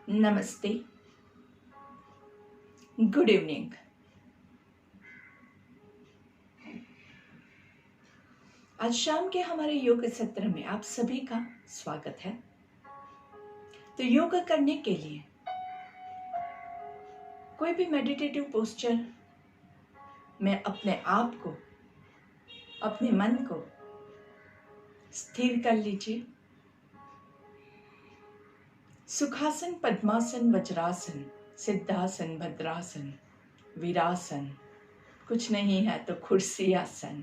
नमस्ते, good evening. आज शाम के हमारे योग सत्र में आप सभी का स्वागत है। तो योग करने के लिए कोई भी मेडिटेटिव पोस्चर में अपने आप को, अपने मन को स्थिर कर लीजिए। सुखासन, पद्मासन, वज्रासन, सिद्धासन, भद्रासन, वीरासन, कुछ नहीं है तो कुर्सी आसन।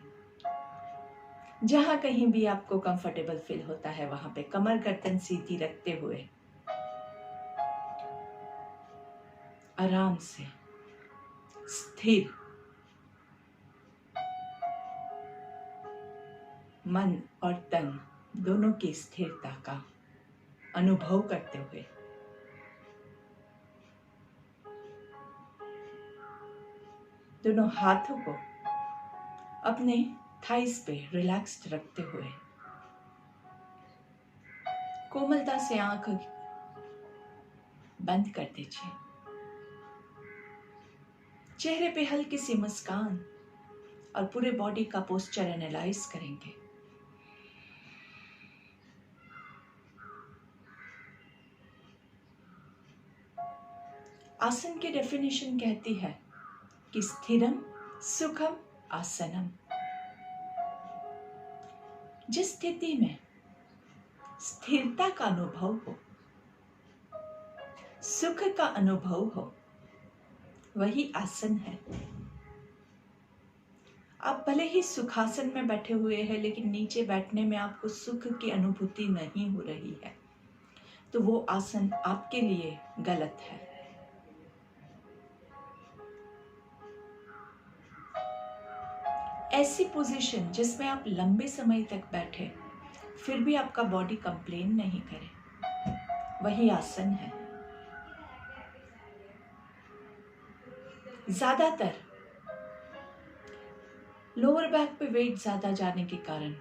जहां कहीं भी आपको कंफर्टेबल फील होता है वहां पे कमर गर्दन सीधी रखते हुए आराम से स्थिर मन और तन दोनों की स्थिरता का अनुभव करते हुए दोनों हाथों को अपने थाइस पे रिलैक्स्ड रखते हुए कोमलता से आंख बंद कर दीजिए। चेहरे पे हल्की सी मुस्कान और पूरे बॉडी का पोस्चर एनालाइज करेंगे। आसन की डेफिनेशन कहती है कि स्थिरम सुखम आसनम। जिस स्थिति में स्थिरता का अनुभव हो, सुख का अनुभव हो, वही आसन है। आप भले ही सुखासन में बैठे हुए हैं लेकिन नीचे बैठने में आपको सुख की अनुभूति नहीं हो रही है, तो वो आसन आपके लिए गलत है। ऐसी पोजीशन जिसमें आप लंबे समय तक बैठे फिर भी आपका बॉडी कंप्लेन नहीं करे, वही आसन है। ज्यादातर लोअर बैक पे वेट ज्यादा जाने के कारण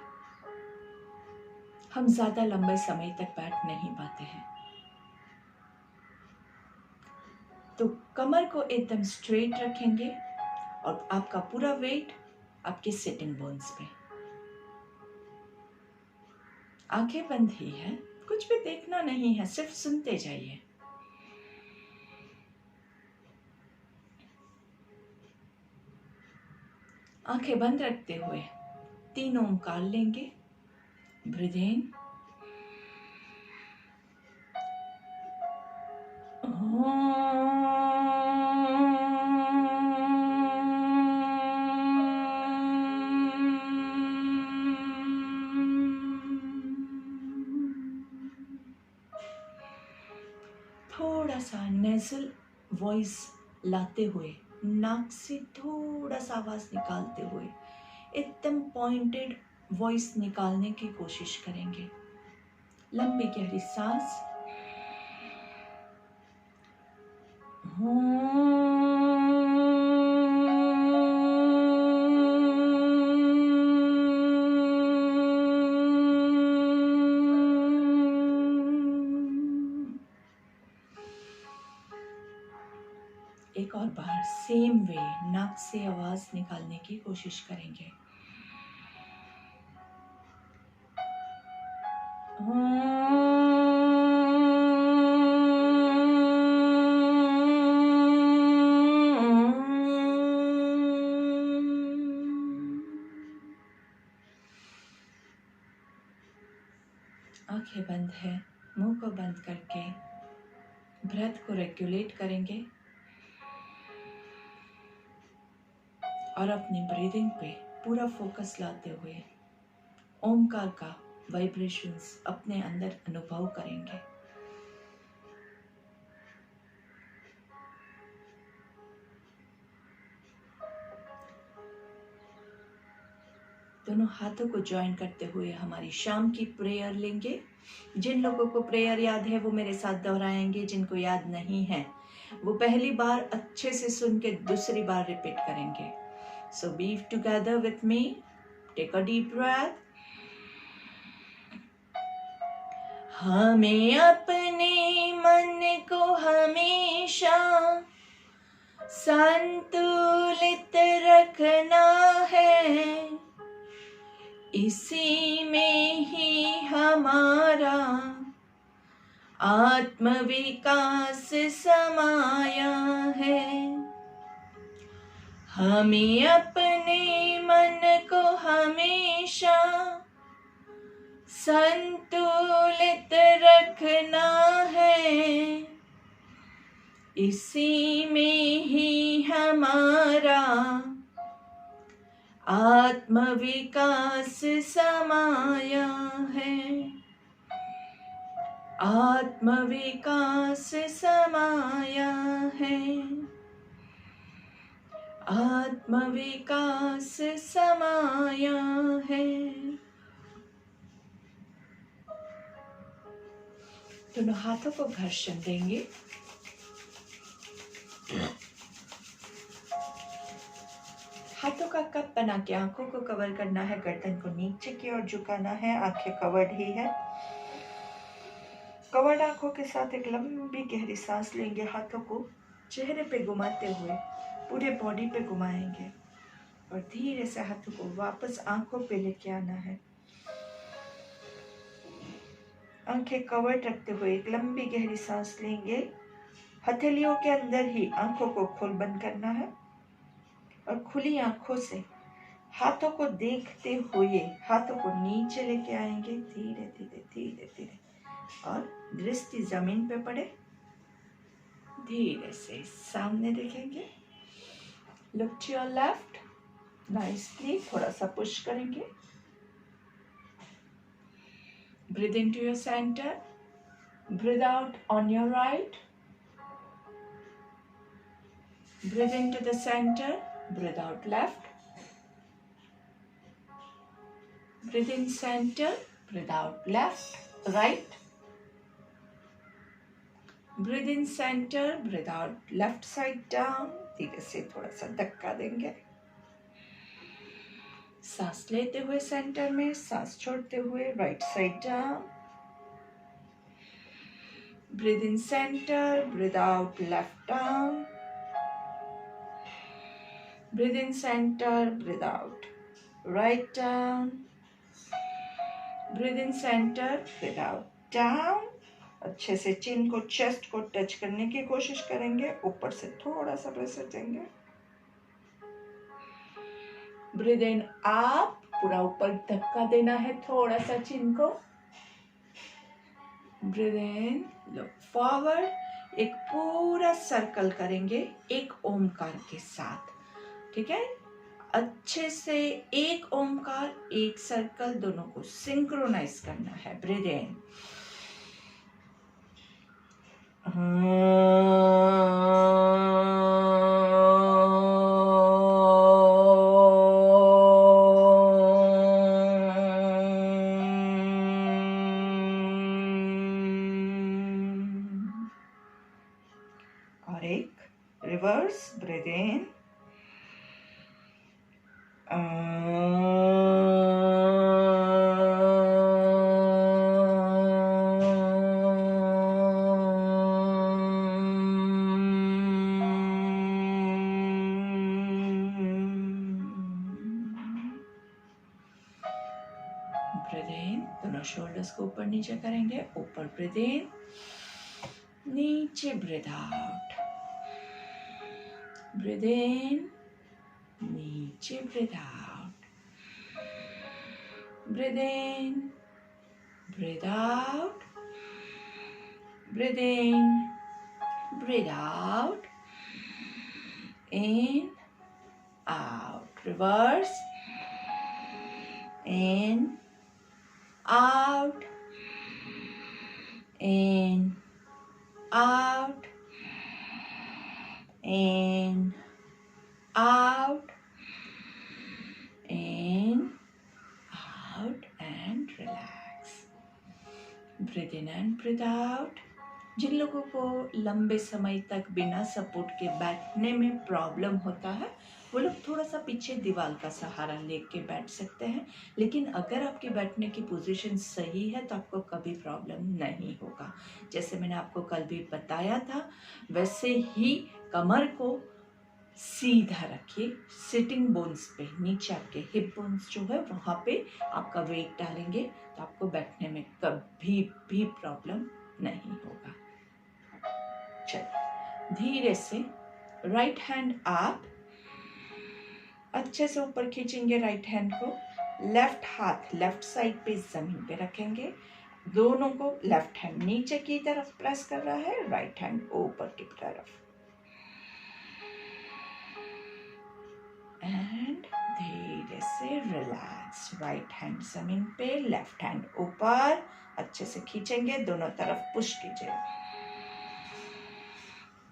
हम ज्यादा लंबे समय तक बैठ नहीं पाते हैं। तो कमर को एकदम स्ट्रेट रखेंगे और आपका पूरा वेट आपके सिटिंग बोन्स पे। आंखें बंद ही है, कुछ भी देखना नहीं है, सिर्फ सुनते जाइए। आंखें बंद रखते हुए 3 ओंकार लेंगे। ब्रीथ इन, थोड़ा सा नेजल वॉइस लाते हुए नाक से थोड़ा सा आवाज निकालते हुए एकदम पॉइंटेड वॉइस निकालने की कोशिश करेंगे। लंबी गहरी सांस। एक और बार सेम वे नाक से आवाज निकालने की कोशिश करेंगे। आंखें बंद है, मुंह को बंद करके ब्रेथ को रेगुलेट करेंगे और अपनी ब्रीदिंग पे पूरा फोकस लाते हुए ओमकार का वाइब्रेशंस अपने अंदर अनुभव करेंगे। दोनों हाथों को ज्वाइन करते हुए हमारी शाम की प्रेयर लेंगे। जिन लोगों को प्रेयर याद है वो मेरे साथ दोहराएंगे, जिनको याद नहीं है वो पहली बार अच्छे से सुन के दूसरी बार रिपीट करेंगे। So be together with me, take a deep breath. हमें अपने मन को हमेशा संतुलित रखना है, इसी में ही हमारा आत्मविकास समाया है। हमें अपने मन को हमेशा संतुलित रखना है, इसी में ही हमारा आत्मविकास समाया है। आत्मविकास समाया है। आत्मविकास समाया है। दोनों हाथों को घर्षण देंगे। हाथों का कप बना के आंखों को कवर करना है, गर्दन को नीचे की ओर झुकाना है, आंखें कवर्ड ही है। कवर्ड आंखों के साथ एक लंबी गहरी सांस लेंगे। हाथों को चेहरे पे घुमाते हुए पूरे बॉडी पे घुमाएंगे और धीरे से हाथों को वापस आंखों पे लेके आना है। आंखें कवर्ड रखते हुए एक लंबी गहरी सांस लेंगे। हथेलियों के अंदर ही आंखों को खोल बंद करना है और खुली आंखों से हाथों को देखते हुए हाथों को नीचे लेके आएंगे, धीरे धीरे धीरे धीरे, और दृष्टि जमीन पे पड़े। धीरे से सामने देखेंगे। Look to your left nicely, थोड़ा सा पुश करेंगे। Breathe into your centre, breathe out on your right, breathe into the center, breathe out left, breathe in center, breathe out left, right, breathe in center, breathe out left side down। धीरे से थोड़ा सा धक्का देंगे। सांस लेते हुए centre में, सांस छोड़ते हुए right side down. breathe in center, breathe out left down, breathe in center, breathe out right down, breathe in center, breathe out down। अच्छे से चिन को चेस्ट को टच करने की कोशिश करेंगे, ऊपर से थोड़ा सा प्रेशर देंगे। ब्रीथ इन अप, पूरा ऊपर धक्का देना है थोड़ा सा चिन को। ब्रीथ इन, लुक फॉरवर्ड, एक पूरा सर्कल करेंगे एक ओमकार के साथ, ठीक है। अच्छे से एक ओमकार एक सर्कल दोनों को सिंक्रोनाइज करना है। ब्रीथ इन, और एक रिवर्स। ब्रीथ इन, ब्रीथ इन, दोनों शोल्डर्स को ऊपर नीचे करेंगे। ऊपर ब्रीथ इन, नीचे ब्रीथ आउट, ब्रीथ इन, नीचे breathe out, breathe in, breathe out, breathe in, breathe out, in out, reverse, in, out, in, out, in, out, in, out, and relax. Breathe in and breathe out. जिन लोगों को लंबे समय तक बिना support के बैठने में प्रॉब्लम होता है वो लोग थोड़ा सा पीछे दीवार का सहारा लेके बैठ सकते हैं, लेकिन अगर आपके बैठने की पोजीशन सही है तो आपको कभी प्रॉब्लम नहीं होगा। जैसे मैंने आपको कल भी बताया था वैसे ही कमर को सीधा रखिए, सिटिंग बोन्स पे, नीचे आपके हिप बोन्स जो है वहाँ पे आपका वेट डालेंगे तो आपको बैठने में कभी भी प्रॉब्लम नहीं होगा। चलिए धीरे से राइट हैंड आप अच्छे से ऊपर खींचेंगे, राइट हैंड को लेफ्ट हाथ लेफ्ट साइड पे जमीन पे रखेंगे, दोनों को लेफ्ट हैंड नीचे की तरफ प्रेस कर रहा है, राइट हैंड ऊपर की तरफ, एंड धीरे से रिलैक्स, राइट हैंड जमीन पे लेफ्ट हैंड ऊपर, अच्छे से खींचेंगे, दोनों तरफ पुश कीजिए,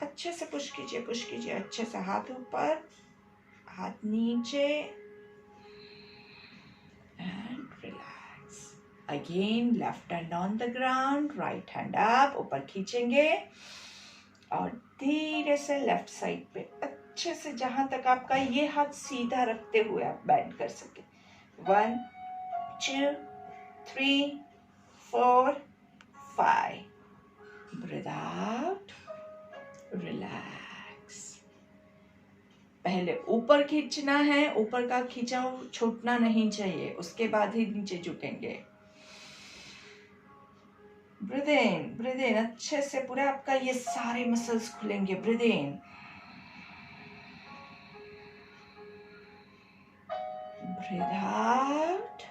अच्छे से पुश कीजिए, अच्छे से हाथ ऊपर हाथ नीचे and relax. Again left hand on the ground, right hand up, ऊपर खींचेंगे और धीरे से लेफ्ट साइड पे अच्छे से जहां तक आपका ये हाथ सीधा रखते हुए आप बैंड कर सके। 1 2 3 4 5, ब्रीथ आउट, रिलैक्स। पहले ऊपर खींचना है, ऊपर का खिंचाव छूटना नहीं चाहिए, उसके बाद ही नीचे झुकेंगे। ब्रीथ इन, अच्छे से पूरा आपका ये सारे मसल्स खुलेंगे। Breathe in, breathe out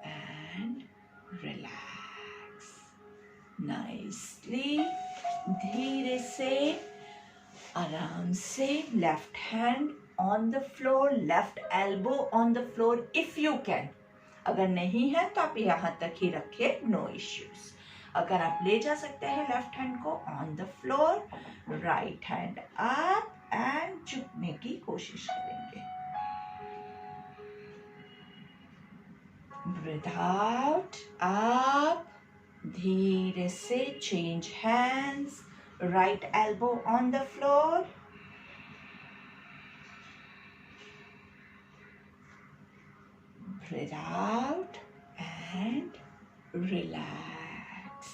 and relax nicely. धीरे से आराम से left hand on the floor, left elbow on the floor if you can. अगर नहीं है तो आप यहाँ तक ही रखिए, नो इश्यूज। अगर आप ले जा सकते हैं लेफ्ट हैंड को on the floor, right hand up and झुकने की कोशिश करेंगे। ब्रीथ आउट, अप, धीरे से change hands, right elbow on the floor, breathe out and relax,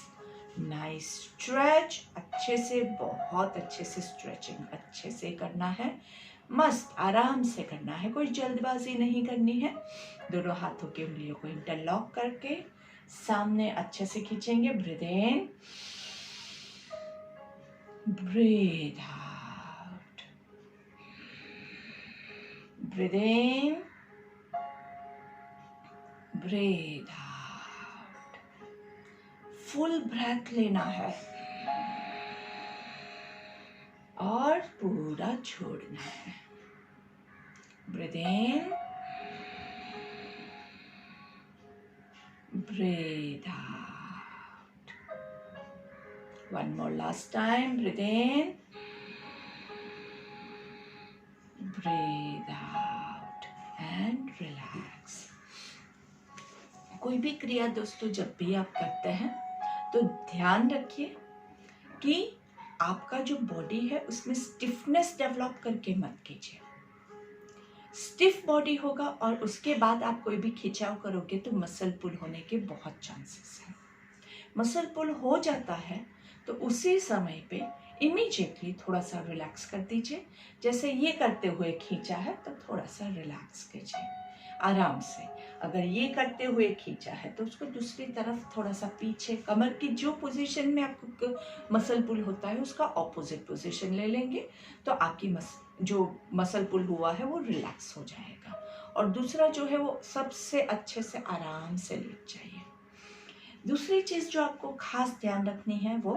nice stretch। अच्छे से, बहुत अच्छे से स्ट्रेचिंग अच्छे से करना है, मस्त आराम से करना है, कोई जल्दबाजी नहीं करनी है। दोनों हाथों की उंगलियों को इंटरलॉक करके सामने अच्छे से खींचेंगे। Breathe in, breathe out, breathe in, breathe out। Full breath लेना है और पूरा छोड़ना है। Breathe in, breathe out। One more last time, breathe in, breathe out and relax। कोई भी क्रिया दोस्तों जब भी आप करते हैं तो ध्यान रखिए कि आपका जो बॉडी है उसमें स्टिफनेस डेवलप करके मत कीजिए। स्टिफ बॉडी होगा और उसके बाद आप कोई भी खिंचाव करोगे तो मसल पुल होने के बहुत चांसेस हैं। मसल पुल हो जाता है तो उसी समय पे इमीडिएटली थोड़ा सा रिलैक्स कर दीजिए। जैसे ये करते हुए खींचा है तो थोड़ा सा रिलैक्स कीजिए आराम से। अगर ये करते हुए खींचा है तो उसको दूसरी तरफ थोड़ा सा पीछे, कमर की जो पोजीशन में आपको मसल पुल होता है उसका ऑपोजिट पोजीशन ले लेंगे तो आपकी जो मसल पुल हुआ है वो रिलैक्स हो जाएगा। और दूसरा जो है वो सबसे अच्छे से आराम से लेट जाइए। दूसरी चीज़ जो आपको खास ध्यान रखनी है वो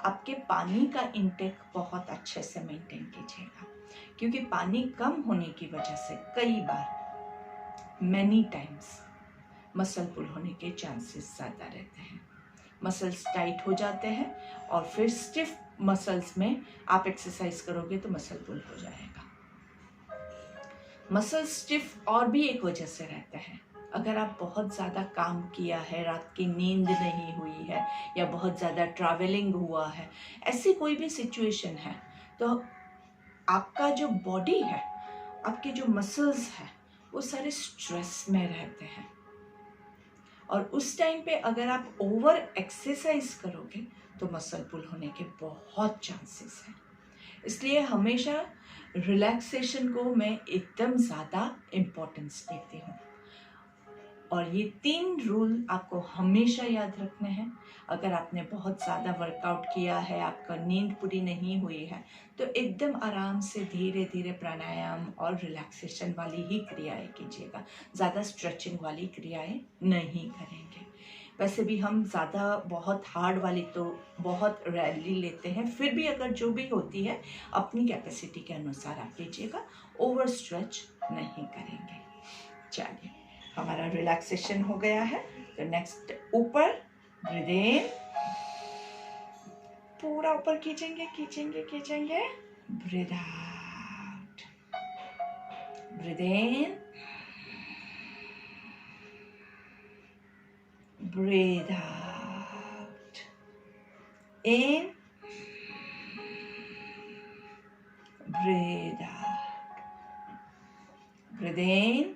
आपके पानी का इंटेक बहुत अच्छे से मेंटेन कीजिएगा, क्योंकि पानी कम होने की वजह से कई बार मैनी टाइम्स मसल पुल होने के चांसेस ज़्यादा रहते हैं। मसल्स टाइट हो जाते हैं और फिर स्टिफ मसल्स में आप एक्सरसाइज करोगे तो मसल पुल हो जाएगा। मसल स्टिफ और भी एक वजह से रहता है, अगर आप बहुत ज़्यादा काम किया है, रात की नींद नहीं हुई है या बहुत ज़्यादा ट्रैवलिंग हुआ है, ऐसी कोई भी सिचुएशन है, तो आपका जो बॉडी है, आपके जो मसल्स हैं, वो सारे स्ट्रेस में रहते हैं। और उस टाइम पे अगर आप ओवर एक्सरसाइज करोगे तो मसल पुल होने के बहुत चांसेस हैं। इसलिए हमेशा रिलैक्सेशन को मैं एकदम ज़्यादा इम्पोर्टेंस देती हूँ। और ये 3 रूल आपको हमेशा याद रखने हैं। अगर आपने बहुत ज़्यादा वर्कआउट किया है, आपका नींद पूरी नहीं हुई है, तो एकदम आराम से धीरे धीरे प्राणायाम और रिलैक्सेशन वाली ही क्रियाएं कीजिएगा। ज़्यादा स्ट्रेचिंग वाली क्रियाएं नहीं करेंगे। वैसे भी हम ज़्यादा बहुत हार्ड वाली तो बहुत रेयरली लेते हैं, फिर भी अगर जो भी होती है अपनी कैपेसिटी के अनुसार आप कीजिएगा, ओवर स्ट्रेच नहीं करेंगे। चलिए, हमारा रिलैक्सेशन हो गया है, तो नेक्स्ट ऊपर ब्रीथ इन, पूरा ऊपर खींचेंगे खींचेंगे खींचेंगे, breathe out, breathe in, breathe out, in, breathe out, breathe इन,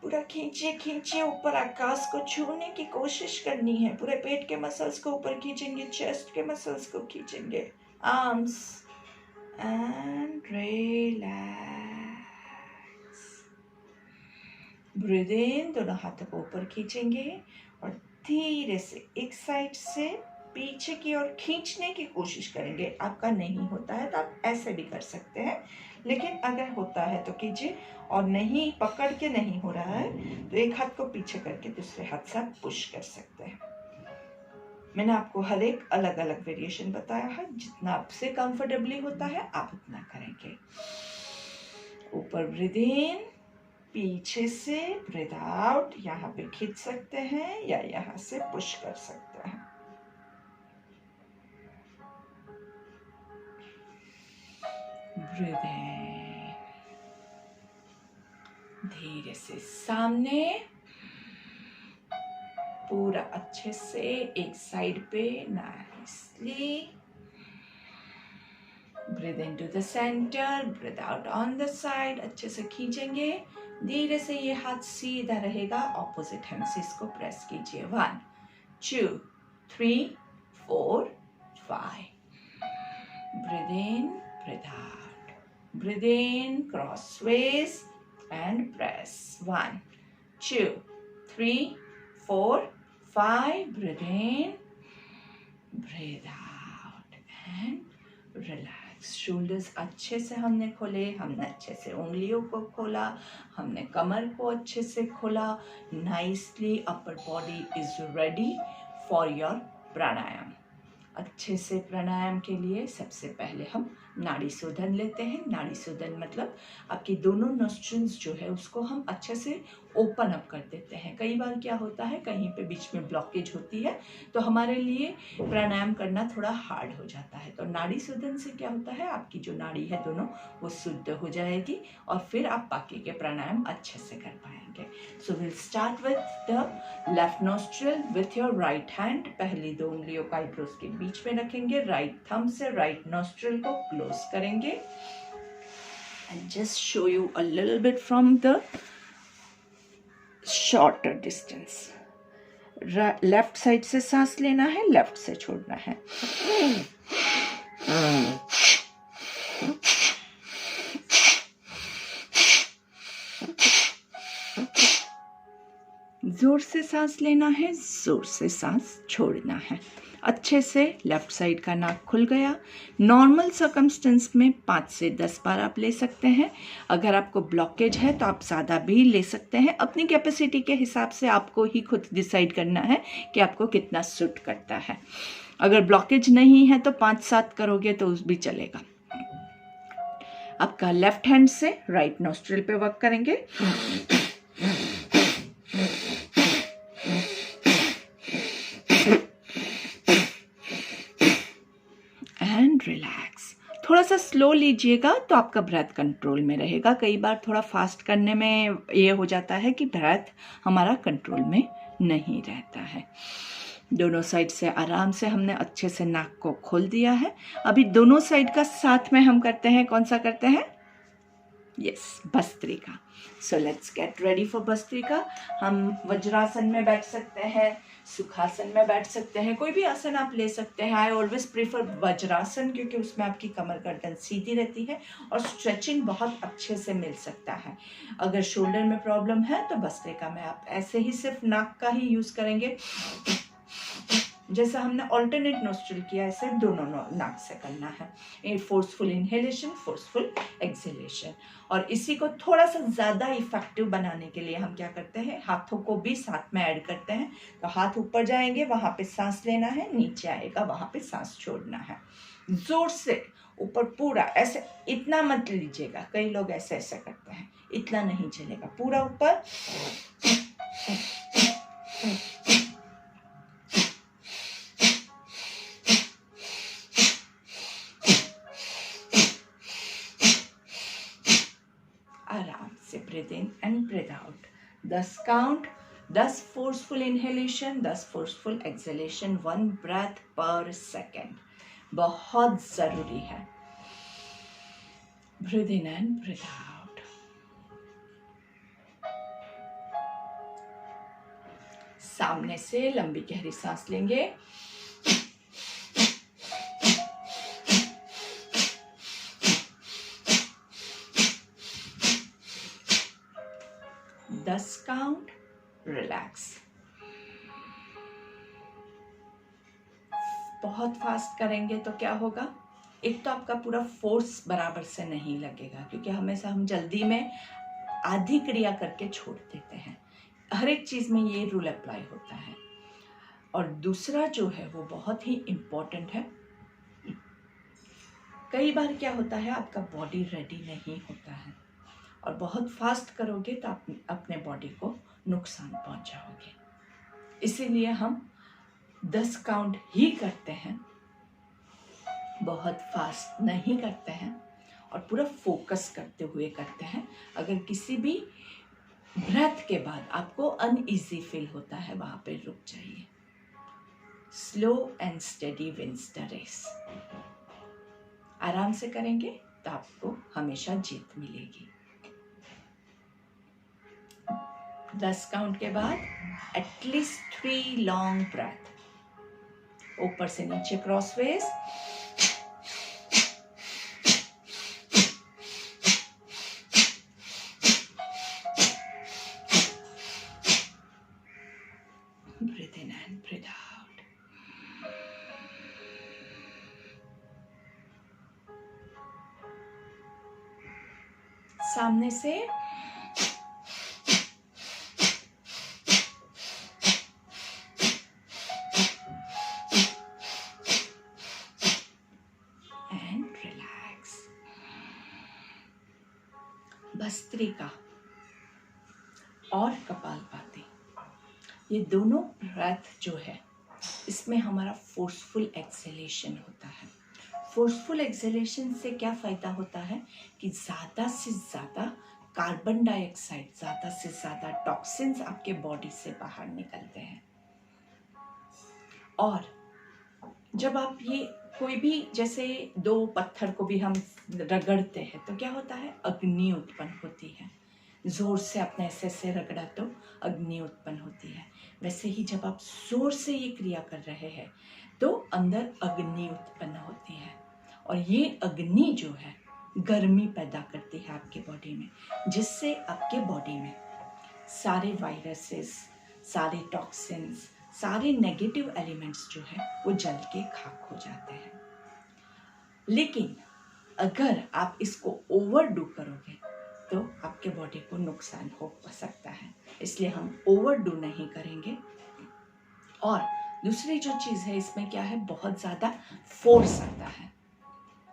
पूरा खींचिए खींचिए, ऊपर आकाश को छूने की कोशिश करनी है। पूरे पेट के मसल्स को ऊपर खींचेंगे, चेस्ट के मसल्स को खींचेंगे, आर्म्स एंड रिलैक्स। ब्रीथ इन, दोनों हाथों को ऊपर खींचेंगे और धीरे से एक साइड से पीछे की ओर खींचने की कोशिश करेंगे। आपका नहीं होता है तो आप ऐसे भी कर सकते हैं, लेकिन अगर होता है तो कीजिए, और नहीं पकड़ के नहीं हो रहा है तो एक हाथ को पीछे करके दूसरे हाथ से आप पुश कर सकते हैं। मैंने आपको हर एक अलग अलग वेरिएशन बताया है, जितना आपसे कंफर्टेबली होता है आप उतना करेंगे। ऊपर ब्रीथ इन, पीछे से ब्रीथ आउट, यहाँ पे खींच सकते हैं या यहाँ से पुश कर सकते हैं। ब्रीथ इन, धीरे से सामने, पूरा अच्छे से एक साइड पे nicely, breathe into the centre, breathe out on the side, अच्छे से खींचेंगे। धीरे से ये हाथ सीधा रहेगा, ऑपोजिट हैंड से इसको प्रेस कीजिए। 1 2 3 4 5, breathe in, breathe out, breathe in crossways and press. 1 2 3 4 5, breathe in, breathe out and relax. shoulders अच्छे से हमने खोले, हमने अच्छे से उंगलियों को खोला, हमने कमर को अच्छे से खोला। nicely upper body is ready for your प्राणायाम। अच्छे से प्राणायाम के लिए सबसे पहले हम नाड़ी शोधन लेते हैं। नाड़ी शोधन मतलब आपकी दोनों नॉस्ट्रिल्स जो है उसको हम अच्छे से ओपन अप कर देते हैं। कई बार क्या होता है, कहीं पे बीच में ब्लॉकेज होती है तो हमारे लिए प्राणायाम करना थोड़ा हार्ड हो जाता है। तो नाड़ी शोधन से क्या होता है, आपकी जो नाड़ी है दोनों वो शुद्ध हो जाएगी और फिर आप बाकी के प्राणायाम अच्छे से कर पाएंगे। So will start with the left nostril with your right hand. पहली 2 उंगलियों का आईब्रोज के बीच में रखेंगे, राइट थंब से राइट नॉस्ट्रिल को क्लोज करेंगे। And just show you a little bit from the shorter distance. Left side से सांस लेना है, लेफ्ट से छोड़ना है। जोर से सांस लेना है, जोर से सांस छोड़ना है। अच्छे से लेफ्ट साइड का नाक खुल गया। नॉर्मल सर्कमस्टेंस में 5 से 10 बार आप ले सकते हैं। अगर आपको ब्लॉकेज है तो आप ज़्यादा भी ले सकते हैं। अपनी कैपेसिटी के हिसाब से आपको ही खुद डिसाइड करना है कि आपको कितना सूट करता है। अगर ब्लॉकेज नहीं है तो 5-7 करोगे तो उस भी चलेगा। आपका लेफ्ट हैंड से राइट नॉस्ट्रिल पे वर्क करेंगे। स्लो लीजिएगा तो आपका ब्रेथ कंट्रोल में रहेगा। कई बार थोड़ा फास्ट करने में ये हो जाता है कि ब्रेथ हमारा कंट्रोल में नहीं रहता है। दोनों साइड से आराम से हमने अच्छे से नाक को खोल दिया है। अभी दोनों साइड का साथ में हम करते हैं। कौन सा करते हैं? Yes, bhastrika. So let's get ready for bhastrika. हम वज्रासन में बैठ सकते हैं, सुखासन में बैठ सकते हैं, कोई भी आसन आप ले सकते हैं। आई ऑलवेज प्रीफर वज्रासन क्योंकि उसमें आपकी कमर गर्दन सीधी रहती है और स्ट्रेचिंग बहुत अच्छे से मिल सकता है। अगर शोल्डर में प्रॉब्लम है तो भस्त्रिका में आप ऐसे ही सिर्फ नाक का ही यूज करेंगे। जैसा हमने ऑल्टरनेट नोस्ट्रिल किया, ऐसे दोनों नाक से करना है। Forceful inhalation, forceful exhalation. और इसी को थोड़ा सा ज़्यादा इफेक्टिव बनाने के लिए हम क्या करते हैं, हाथों को भी साथ में ऐड करते हैं। तो हाथ ऊपर जाएंगे, वहाँ पे सांस लेना है, नीचे आएगा, वहाँ पे सांस छोड़ना है। जोर से ऊपर पूरा ऐसे, इतना मत लीजिएगा। कई लोग ऐसे ऐसे करते हैं, इतना नहीं चलेगा। पूरा ऊपर, आराम से breathe in and breathe out. 10 count, 10 forceful inhalation, 10 forceful exhalation, 1 breath पर सेकेंड। बहुत जरूरी है। Breathe in and breathe out. सामने से लंबी गहरी सांस लेंगे। Count, relax. बहुत फास्ट करेंगे तो क्या होगा, एक तो आपका पूरा फोर्स बराबर से नहीं लगेगा क्योंकि हमेशा हम जल्दी में आधी क्रिया करके छोड़ देते हैं। हर एक चीज में ये रूल अप्लाई होता है। और दूसरा जो है वो बहुत ही इम्पोर्टेंट है। कई बार क्या होता है, आपका बॉडी रेडी नहीं होता है और बहुत फास्ट करोगे तो आप अपने बॉडी को नुकसान पहुंचाओगे। इसीलिए हम 10 काउंट ही करते हैं, बहुत फास्ट नहीं करते हैं और पूरा फोकस करते हुए करते हैं। अगर किसी भी ब्रेथ के बाद आपको अनईजी फील होता है, वहां पे रुक जाइए। Slow and steady wins the race. आराम से करेंगे तो आपको हमेशा जीत मिलेगी। 10 काउंट के बाद एटलीस्ट 3 लॉन्ग ब्रेथ। ऊपर से नीचे crossways, breathe in and breathe out. सामने से भस्त्रिका और कपालभाति, ये दोनों ब्रेथ जो है इसमें हमारा फोर्सफुल एक्सहेलेशन होता है। फोर्सफुल एक्सहेलेशन से क्या फायदा होता है कि ज़्यादा से ज़्यादा कार्बन डाइऑक्साइड, ज़्यादा से ज़्यादा टॉक्सिन्स आपके बॉडी से बाहर निकलते हैं। और जब आप ये कोई भी, जैसे 2 पत्थर को भी हम रगड़ते हैं तो क्या होता है, अग्नि उत्पन्न होती है। जोर से अपने ऐसे रगड़ा तो अग्नि उत्पन्न होती है। वैसे ही जब आप जोर से ये क्रिया कर रहे हैं तो अंदर अग्नि उत्पन्न होती है और ये अग्नि जो है गर्मी पैदा करती है आपके बॉडी में, जिससे आपके बॉडी में सारे वायरसेस, सारे टॉक्सिन्स, सारे नेगेटिव एलिमेंट्स जो है वो जल के खाक हो जाते हैं। लेकिन अगर आप इसको ओवरडू करोगे तो आपके बॉडी को नुकसान हो सकता है, इसलिए हम ओवरडू नहीं करेंगे। और दूसरी जो चीज़ है इसमें क्या है, बहुत ज़्यादा फोर्स आता है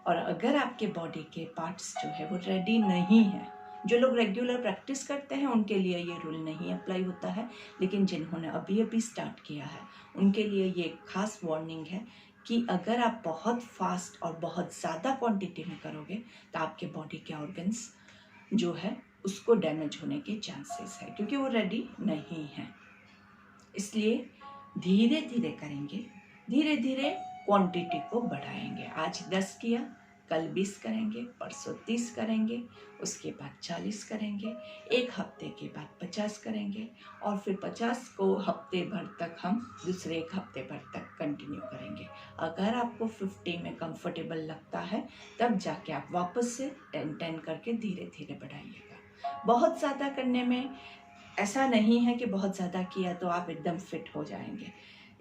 और अगर आपके बॉडी के पार्ट्स जो है वो रेडी नहीं है, जो लोग रेगुलर प्रैक्टिस करते हैं उनके लिए ये रूल नहीं अप्लाई होता है, लेकिन जिन्होंने अभी अभी स्टार्ट किया है उनके लिए ये खास वार्निंग है कि अगर आप बहुत फास्ट और बहुत ज़्यादा क्वांटिटी में करोगे तो आपके बॉडी के ऑर्गन्स जो है उसको डैमेज होने के चांसेस है, क्योंकि वो रेडी नहीं है। इसलिए धीरे धीरे करेंगे, धीरे धीरे क्वांटिटी को बढ़ाएंगे। आज 10 किया, कल 20 करेंगे, परसों 30 करेंगे, उसके बाद 40 करेंगे, एक हफ्ते के बाद 50 करेंगे, और फिर 50 को हफ्ते भर तक हम दूसरे एक हफ्ते भर तक कंटिन्यू करेंगे। अगर आपको 50 में कंफर्टेबल लगता है तब जाके आप वापस से 10 करके धीरे धीरे बढ़ाइएगा। बहुत ज़्यादा करने में ऐसा नहीं है कि बहुत ज़्यादा किया तो आप एकदम फिट हो जाएंगे,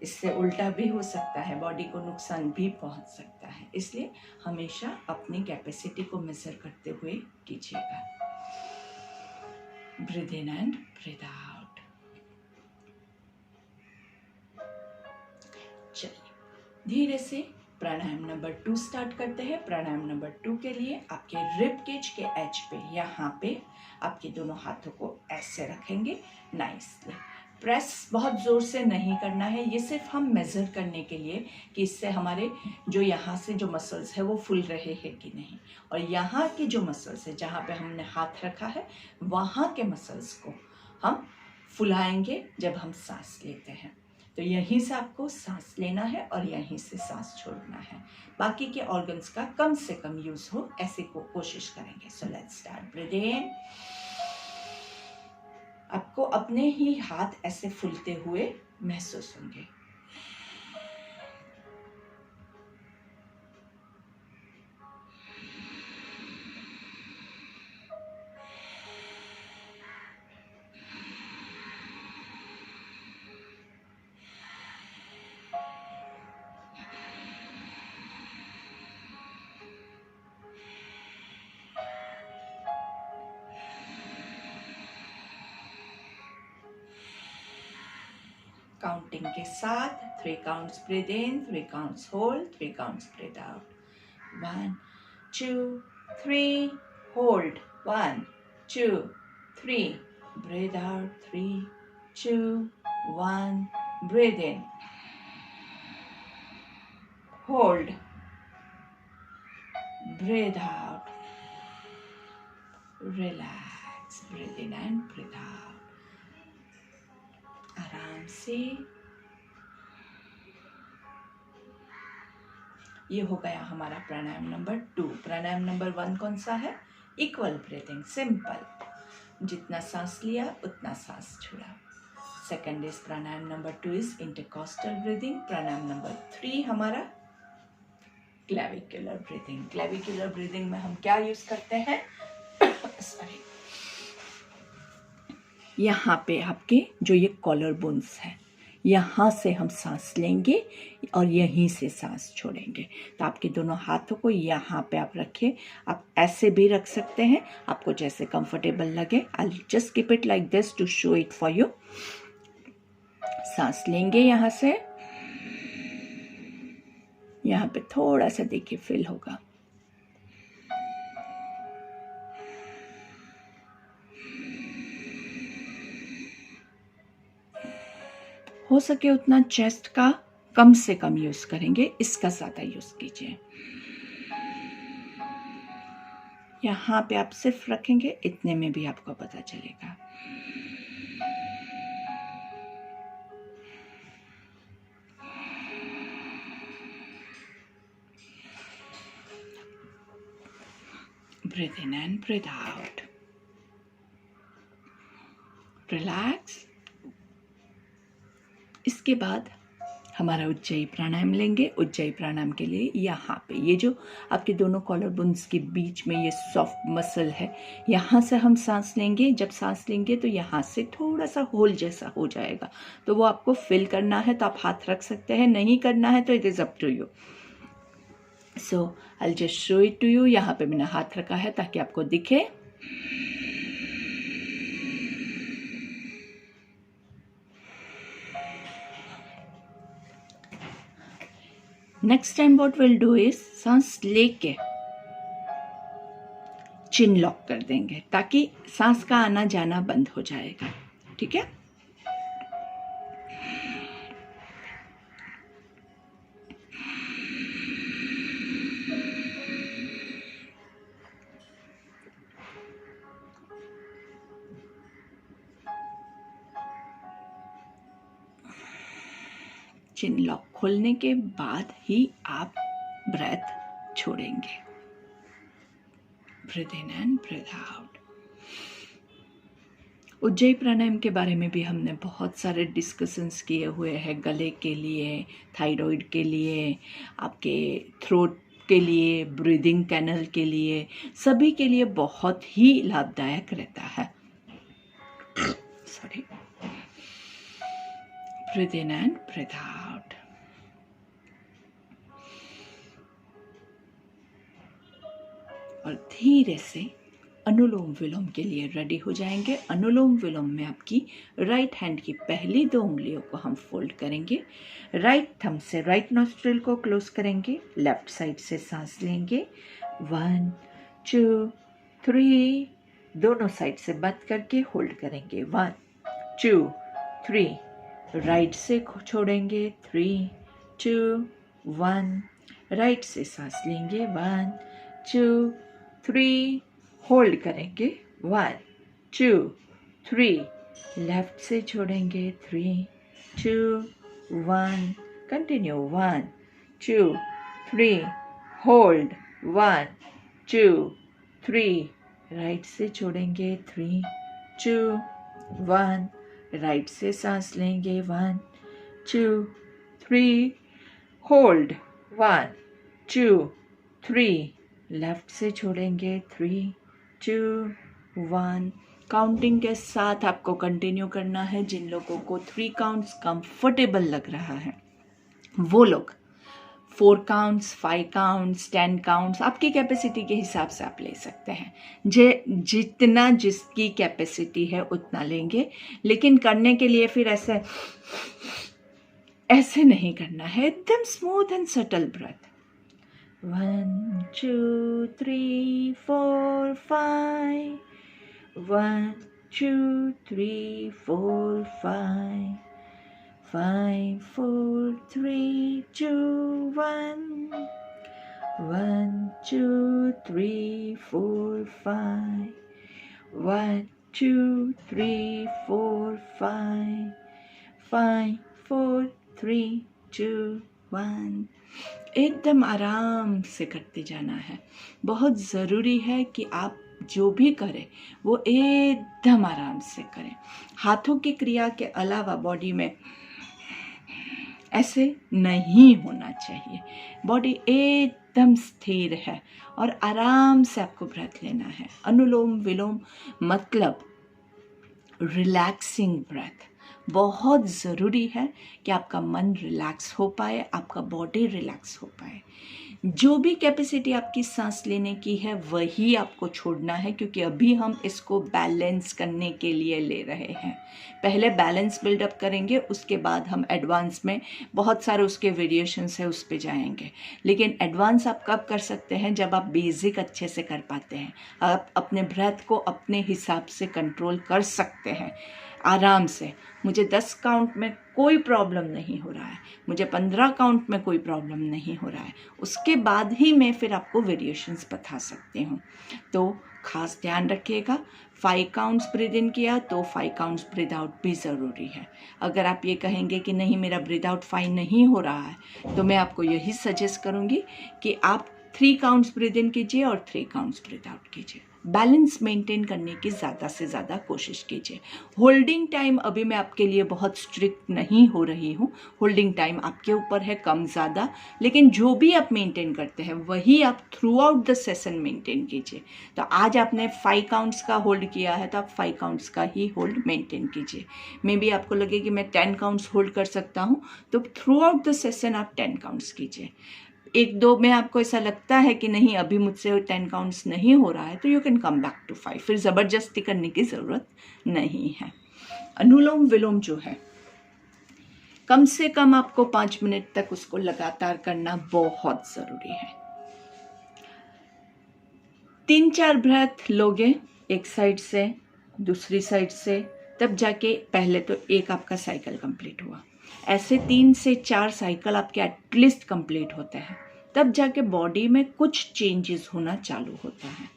इससे उल्टा भी हो सकता है, बॉडी को नुकसान भी पहुंच सकता है। इसलिए हमेशा अपनी कैपेसिटी को मेजर करते हुए कीजिएगा। Breathe in and breathe out. चलिए धीरे से प्राणायाम नंबर 2 स्टार्ट करते हैं। प्राणायाम नंबर 2 के लिए आपके रिब केज के एज पे, यहाँ पे आपके दोनों हाथों को ऐसे रखेंगे नाइसली। प्रेस बहुत ज़ोर से नहीं करना है, ये सिर्फ हम मेज़र करने के लिए कि इससे हमारे जो यहाँ से जो मसल्स है वो फूल रहे हैं कि नहीं, और यहाँ की जो मसल्स है जहाँ पे हमने हाथ रखा है वहाँ के मसल्स को हम फुलाएंगे जब हम सांस लेते हैं। तो यहीं से आपको सांस लेना है और यहीं से सांस छोड़ना है। बाकी के ऑर्गन्स का कम से कम यूज हो, ऐसे को कोशिश करेंगे। So let's start. ब्रीथ इन। आपको अपने ही हाथ ऐसे फूलते हुए महसूस होंगे। काउंटिंग के साथ 3 counts breathe in, 3 counts hold, 3 counts breathe out. 1 2 3 hold, 1 2 3 breathe out, 3 2 1 breathe in, hold, breathe out, relax, breathe in and breathe out। आराम से। ये हो गया हमारा प्राणायाम नंबर 2। प्राणायाम नंबर 1 कौन सा है? इक्वल ब्रीथिंग, सिंपल, जितना सांस लिया उतना सांस छोड़ा। Second is pranayama number 2 is intercostal breathing. Pranayama number 3 हमारा क्लेविकुलर ब्रीथिंग। क्लेविकुलर ब्रीथिंग में हम क्या यूज करते हैं? सॉरी, यहाँ पे आपके जो ये कॉलर बोन्स है, यहाँ से हम सांस लेंगे और यहीं से सांस छोड़ेंगे। तो आपके दोनों हाथों को यहाँ पे आप रखें। आप ऐसे भी रख सकते हैं, आपको जैसे कंफर्टेबल लगे। I just keep it like this to show it for you. सांस लेंगे यहाँ से, यहाँ पे थोड़ा सा देखिए फील होगा। हो सके उतना चेस्ट का कम से कम यूज करेंगे, इसका ज्यादा यूज कीजिए। यहाँ पे आप सिर्फ रखेंगे, इतने में भी आपको पता चलेगा। Breathe in and breathe out. Relax. इसके बाद हमारा उज्जयी प्राणायाम लेंगे। उज्जयी प्राणायाम के लिए यहाँ पे ये जो आपके दोनों कॉलर बोन्स के बीच में ये सॉफ्ट मसल है, यहाँ से हम सांस लेंगे। जब सांस लेंगे तो यहाँ से थोड़ा सा होल जैसा हो जाएगा, तो वो आपको फिल करना है तो आप हाथ रख सकते हैं, नहीं करना है तो it is up to you. So I just show it to you. यहाँ पे मैंने हाथ रखा है ताकि आपको दिखे। Next time what will do is सांस लेके चिन लॉक कर देंगे ताकि सांस का आना जाना बंद हो जाएगा। ठीक है? चिन लॉक खोलने के बाद ही आप ब्रेथ छोड़ेंगे। Breathe in and breathe out. Ujjayi pranayama के बारे में भी हमने बहुत सारे डिस्कशंस किए हुए हैं, गले के लिए, थायराइड के लिए, आपके थ्रोट के लिए, ब्रीदिंग कैनल के लिए, सभी के लिए बहुत ही लाभदायक रहता है। Sorry. Breathe in and breathe out. और धीरे से अनुलोम विलोम के लिए रेडी हो जाएंगे। अनुलोम विलोम में आपकी राइट हैंड की पहली 2 उंगलियों को हम फोल्ड करेंगे, राइट थंब से राइट नॉस्ट्रिल को क्लोज करेंगे, लेफ्ट साइड से सांस लेंगे, 1 2 3, दोनों साइड से बंद करके होल्ड करेंगे, 1 2 3, राइट से छोड़ेंगे, 3 2 1, राइट से सांस लेंगे, 1 2 3, होल्ड करेंगे, 1 2 3, लेफ्ट से छोड़ेंगे, 3 2 1, कंटिन्यू, 1 2 3, होल्ड, 1 2 3, राइट से छोड़ेंगे, 3 2 1, राइट से सांस लेंगे, 1 2 3, होल्ड, 1 2 3, लेफ्ट से छोड़ेंगे, 3 2 1। काउंटिंग के साथ आपको कंटिन्यू करना है। जिन लोगों को 3 काउंट्स कंफर्टेबल लग रहा है वो लोग 4 काउंट्स, 5 काउंट्स, 10 काउंट्स आपकी कैपेसिटी के हिसाब से आप ले सकते हैं। जितना जिसकी कैपेसिटी है उतना लेंगे, लेकिन करने के लिए फिर ऐसे नहीं करना है, एकदम स्मूथ एंड सटल ब्रेथ। 1 2 3 4 5, 1 2 3 4 5, 5 4 3 2 1, 1 2 3 4 5, 1 2 3 4 5, 5 4 3 2 1। एकदम आराम से करते जाना है। बहुत ज़रूरी है कि आप जो भी करें वो एकदम आराम से करें। हाथों की क्रिया के अलावा बॉडी में ऐसे नहीं होना चाहिए। बॉडी एकदम स्थिर है और आराम से आपको ब्रेथ लेना है। अनुलोम विलोम मतलब रिलैक्सिंग ब्रेथ। बहुत ज़रूरी है कि आपका मन रिलैक्स हो पाए, आपका बॉडी रिलैक्स हो पाए। जो भी कैपेसिटी आपकी सांस लेने की है वही आपको छोड़ना है, क्योंकि अभी हम इसको बैलेंस करने के लिए ले रहे हैं। पहले बैलेंस बिल्डअप करेंगे, उसके बाद हम एडवांस में बहुत सारे उसके वेरिएशंस है उस पे जाएंगे। लेकिन एडवांस आप कब कर सकते हैं? जब आप बेसिक अच्छे से कर पाते हैं, आप अपने ब्रेथ को अपने हिसाब से कंट्रोल कर सकते हैं आराम से। मुझे 10 काउंट में कोई प्रॉब्लम नहीं हो रहा है, मुझे 15 काउंट में कोई प्रॉब्लम नहीं हो रहा है, उसके बाद ही मैं फिर आपको वेरिएशंस बता सकती हूँ। तो खास ध्यान रखिएगा, 5 काउंट्स ब्रीद इन किया तो 5 काउंट्स ब्रीद आउट भी ज़रूरी है। अगर आप ये कहेंगे कि नहीं मेरा ब्रीद आउट 5 नहीं हो रहा है, तो मैं आपको यही सजेस्ट करूँगी कि आप 3 काउंट्स ब्रीद इन कीजिए और 3 काउंट्स ब्रीद आउट कीजिए। बैलेंस मेंटेन करने की ज़्यादा से ज़्यादा कोशिश कीजिए। होल्डिंग टाइम अभी मैं आपके लिए बहुत स्ट्रिक्ट नहीं हो रही हूँ, होल्डिंग टाइम आपके ऊपर है कम ज़्यादा, लेकिन जो भी आप मेंटेन करते हैं वही आप through out the session maintain कीजिए। तो आज आपने 5 काउंट्स का होल्ड किया है तो आप 5 काउंट्स का ही होल्ड मेंटेन कीजिए। मे बी आपको लगे कि मैं 10 काउंट्स होल्ड कर सकता हूँ, तो थ्रू आउट द सेशन आप 10 काउंट्स कीजिए। 1-2 में आपको ऐसा लगता है कि नहीं अभी मुझसे 10 काउंट्स नहीं हो रहा है, तो you can come back to 5। फिर ज़बरदस्ती करने की ज़रूरत नहीं है। अनुलोम विलोम जो है कम से कम आपको 5 मिनट तक उसको लगातार करना बहुत ज़रूरी है। 3-4 ब्रेथ लोगे एक साइड से दूसरी साइड से, तब जाके पहले तो एक आपका साइकिल कंप्लीट हुआ। ऐसे 3 से 4 साइकिल आपके एटलीस्ट कंप्लीट होते हैं, तब जाके बॉडी में कुछ चेंजेस होना चालू होता है।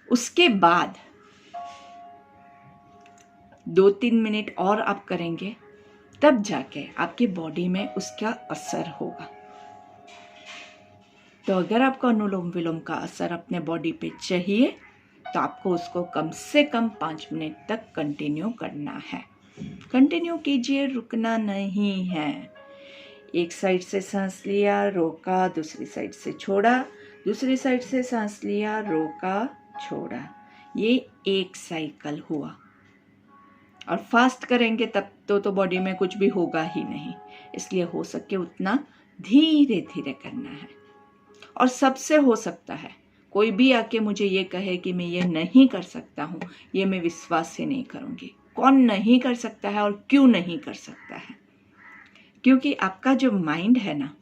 उसके बाद 2-3 मिनट और आप करेंगे तब जाके आपकी बॉडी में उसका असर होगा। तो अगर आपको अनुलोम विलोम का असर अपने बॉडी पे चाहिए तो आपको उसको कम से कम 5 मिनट तक कंटिन्यू करना है। कंटिन्यू कीजिए, रुकना नहीं है। एक साइड से सांस लिया, रोका, दूसरी साइड से छोड़ा, दूसरी साइड से सांस लिया, रोका, छोड़ा। ये एक साइकिल हुआ। और फास्ट करेंगे तब तो बॉडी में कुछ भी होगा ही नहीं, इसलिए हो सके उतना धीरे धीरे करना है। और सबसे हो सकता है, कोई भी आके मुझे ये कहे कि मैं ये नहीं कर सकता हूँ, ये मैं विश्वास से नहीं करूँगी। कौन नहीं कर सकता है और क्यों नहीं कर सकता है? क्योंकि आपका जो माइंड है ना,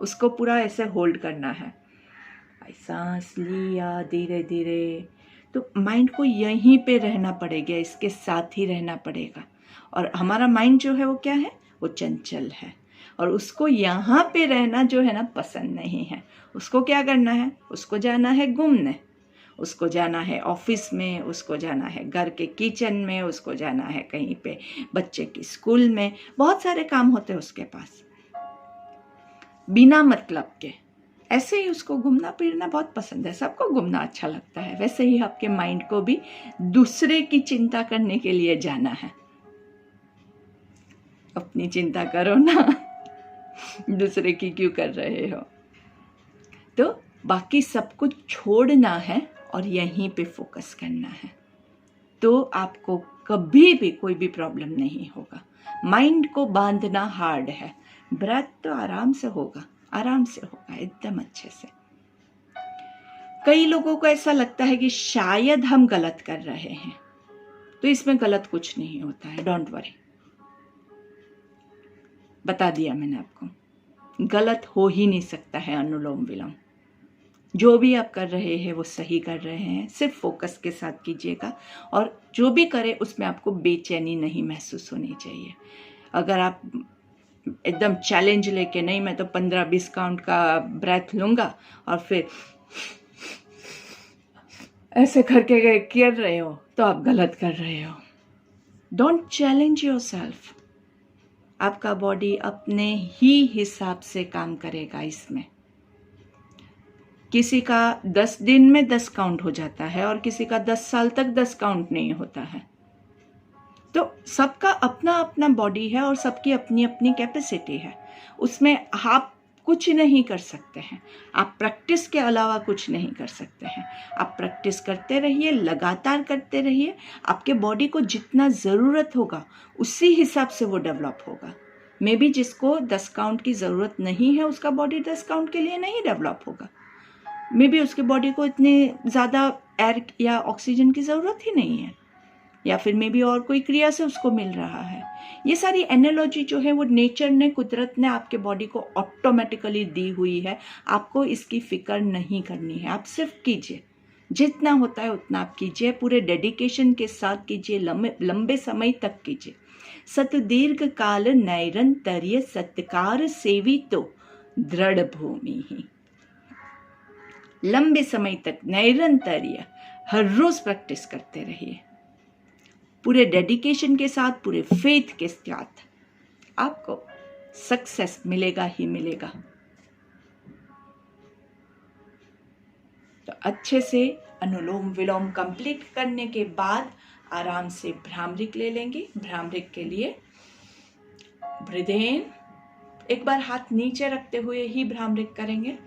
उसको पूरा ऐसे होल्ड करना है। सांस लिया धीरे धीरे, तो माइंड को यहीं पे रहना पड़ेगा, इसके साथ ही रहना पड़ेगा। और हमारा माइंड जो है वो क्या है? वो चंचल है, और उसको यहाँ पे रहना जो है ना पसंद नहीं है। उसको क्या करना है? उसको जाना है घूमने, उसको जाना है ऑफिस में, उसको जाना है घर के किचन में, उसको जाना है कहीं पे बच्चे की स्कूल में। बहुत सारे काम होते हैं उसके पास बिना मतलब के। ऐसे ही उसको घूमना फिरना बहुत पसंद है, सबको घूमना अच्छा लगता है। वैसे ही आपके माइंड को भी दूसरे की चिंता करने के लिए जाना है। अपनी चिंता करो ना, दूसरे की क्यों कर रहे हो? तो बाकी सब कुछ छोड़ना है और यहीं पे फोकस करना है, तो आपको कभी भी कोई भी प्रॉब्लम नहीं होगा। माइंड को बांधना हार्ड है, ब्रेथ तो आराम से होगा, आराम से होगा, एकदम अच्छे से। कई लोगों को ऐसा लगता है कि शायद हम गलत कर रहे हैं, तो इसमें गलत कुछ नहीं होता है, डोंट वरी। बता दिया मैंने आपको, गलत हो ही नहीं सकता है अनुलोम विलोम। जो भी आप कर रहे हैं वो सही कर रहे हैं, सिर्फ फोकस के साथ कीजिएगा। और जो भी करें उसमें आपको बेचैनी नहीं महसूस होनी चाहिए। अगर आप एकदम चैलेंज लेके, नहीं मैं तो 15-20 काउंट का ब्रेथ लूँगा और फिर ऐसे करके कर रहे हो, तो आप गलत कर रहे हो। Don't challenge yourself. आपका बॉडी अपने ही हिसाब से काम करेगा इसमें। किसी का 10 दिन में 10 काउंट हो जाता है और किसी का 10 साल तक 10 काउंट नहीं होता है। तो सबका अपना अपना बॉडी है और सबकी अपनी अपनी कैपेसिटी है, उसमें आप कुछ नहीं कर सकते हैं। आप प्रैक्टिस के अलावा कुछ नहीं कर सकते हैं। आप प्रैक्टिस करते रहिए, लगातार करते रहिए। आपके बॉडी को जितना ज़रूरत होगा उसी हिसाब से वो डेवलप होगा। मे बी जिसको 10 काउंट की ज़रूरत नहीं है, उसका बॉडी 10 काउंट के लिए नहीं डेवलप होगा। मे बी उसके बॉडी को इतने ज़्यादा एयर या ऑक्सीजन की ज़रूरत ही नहीं है, या फिर मे बी और कोई क्रिया से उसको मिल रहा है। ये सारी एनालॉजी जो है वो नेचर ने, कुदरत ने आपके बॉडी को ऑटोमेटिकली दी हुई है। आपको इसकी फिक्र नहीं करनी है, आप सिर्फ कीजिए। जितना होता है उतना आप कीजिए, पूरे डेडिकेशन के साथ कीजिए, लंबे समय तक कीजिए। सत दीर्घ काल नैरंतर्य सत्कार सेवितो दृढ़ भूमि ही। लंबे समय तक निरंतर्य हर रोज प्रैक्टिस करते रहिए, पूरे डेडिकेशन के साथ, पूरे फेथ के साथ। आपको सक्सेस मिलेगा ही मिलेगा। तो अच्छे से अनुलोम विलोम कंप्लीट करने के बाद आराम से भ्रामरिक ले लेंगे। भ्रामरिक के लिए ब्रीथ इन, एक बार हाथ नीचे रखते हुए ही भ्रामरिक करेंगे।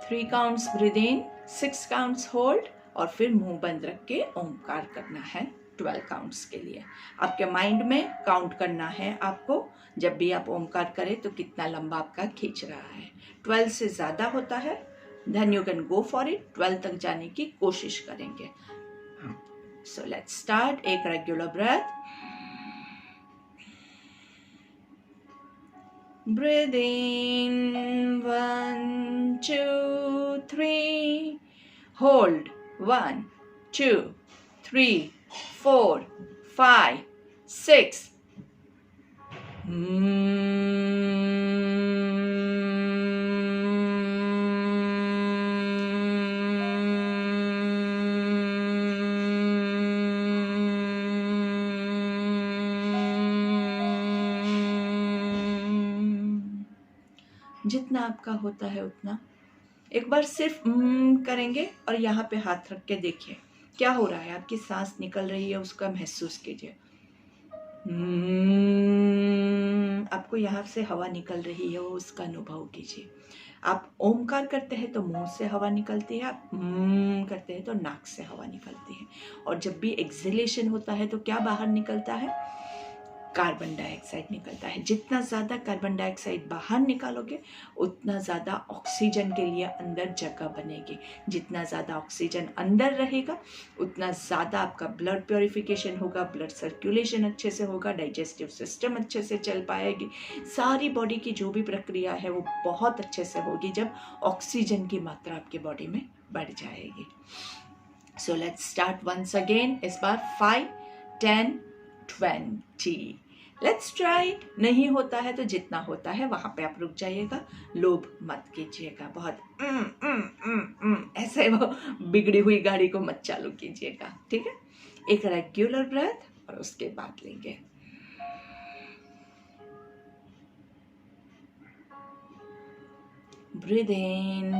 3 काउंट्स ब्रीथ इन, 6 काउंट्स होल्ड, और फिर मुंह बंद रख के ओंकार करना है 12 काउंट्स के लिए। आपके माइंड में काउंट करना है आपको, जब भी आप ओंकार करें तो कितना लंबा आपका खींच रहा है। 12 से ज़्यादा होता है then you can go for it, 12 तक जाने की कोशिश करेंगे। So let's start. एक regular breath, breathe in 1 2 3, hold 1 2 3 4 5 6. जितना आपका होता है उतना। एक बार सिर्फ करेंगे और यहाँ पे हाथ रख के देखिए क्या हो रहा है। आपकी सांस निकल रही है, उसका महसूस कीजिए। आपको यहाँ से हवा निकल रही है, वो उसका अनुभव कीजिए। आप ओमकार करते हैं तो मुंह से हवा निकलती है, आप करते हैं तो नाक से हवा निकलती है। और जब भी एक्सहेलेशन होता है तो क्या बाहर निकलता है? कार्बन डाइऑक्साइड निकलता है। जितना ज़्यादा कार्बन डाइऑक्साइड बाहर निकालोगे उतना ज़्यादा ऑक्सीजन के लिए अंदर जगह बनेगी। जितना ज़्यादा ऑक्सीजन अंदर रहेगा उतना ज़्यादा आपका ब्लड प्योरिफिकेशन होगा, ब्लड सर्कुलेशन अच्छे से होगा, डाइजेस्टिव सिस्टम अच्छे से चल पाएगी। सारी बॉडी की जो भी प्रक्रिया है वो बहुत अच्छे से होगी जब ऑक्सीजन की मात्रा आपके बॉडी में बढ़ जाएगी। So let's start once again. इस बार 5, 10, 20। Let's try. नहीं होता है तो जितना होता है वहां पे आप रुक जाइएगा, लोभ मत कीजिएगा। बहुत ऐसे वो बिगड़ी हुई गाड़ी को मत चालू कीजिएगा, ठीक है। एक रेगुलर ब्रेथ और उसके बाद लेंगे। Breathe in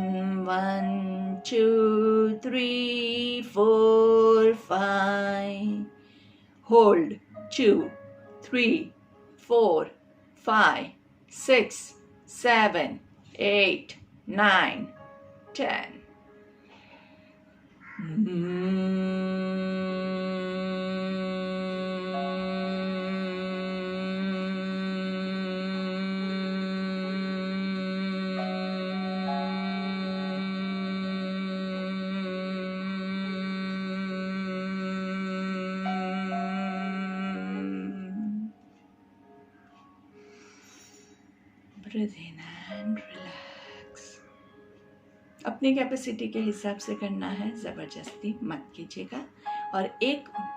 1, 2, 3, 4, 5. Hold 2, 3, 4, 5, 6, 7, 8, 9, 10. Breathe in and relax. अपनी कैपेसिटी के हिसाब से करना है, ज़बरदस्ती मत कीजिएगा। और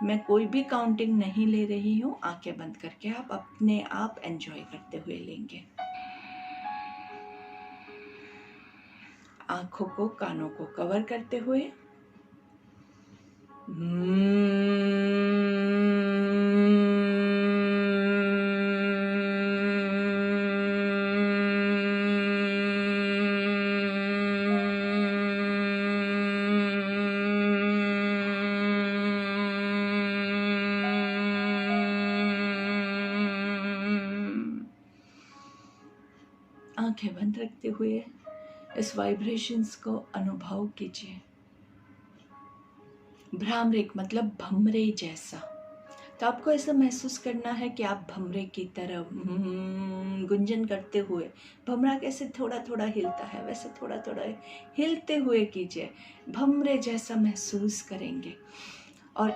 मैं कोई भी काउंटिंग नहीं ले रही हूँ, आंखें बंद करके आप अपने आप एंजॉय करते हुए लेंगे। आंखों को, कानों को कवर करते हुए आंखें बंद रखते हुए इस वाइब्रेशंस को अनुभव कीजिए। भ्रामरिक मतलब भमरे जैसा। तो आपको ऐसा महसूस करना है कि आप भमरे की तरह गुंजन करते हुए, भमरा कैसे थोड़ा थोड़ा हिलता है वैसे थोड़ा थोड़ा हिलते हुए कीजिए। भमरे जैसा महसूस करेंगे। और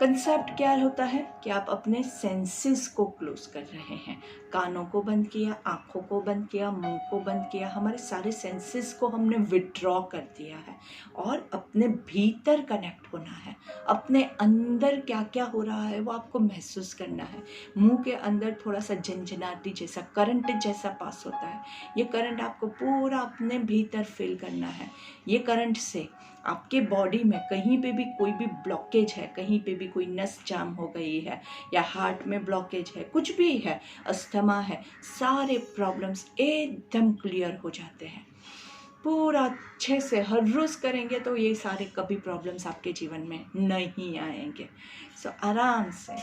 कंसेप्ट क्या होता है कि आप अपने सेंसेस को क्लोज कर रहे हैं। कानों को बंद किया, आंखों को बंद किया, मुंह को बंद किया, हमारे सारे सेंसेस को हमने विड्रॉ कर दिया है और अपने भीतर कनेक्ट होना है। अपने अंदर क्या क्या हो रहा है वो आपको महसूस करना है। मुंह के अंदर थोड़ा सा झंझनाटी जैसा करंट जैसा पास होता है। ये करंट आपको पूरा अपने भीतर फील करना है। ये करंट से आपके बॉडी में कहीं पे भी कोई भी ब्लॉकेज है, कहीं पे भी कोई नस जाम हो गई है या हार्ट में ब्लॉकेज है, कुछ भी है, अस्थमा है, सारे प्रॉब्लम्स एकदम क्लियर हो जाते हैं। पूरा अच्छे से हर रोज करेंगे तो ये सारे कभी प्रॉब्लम्स आपके जीवन में नहीं आएंगे। सो आराम से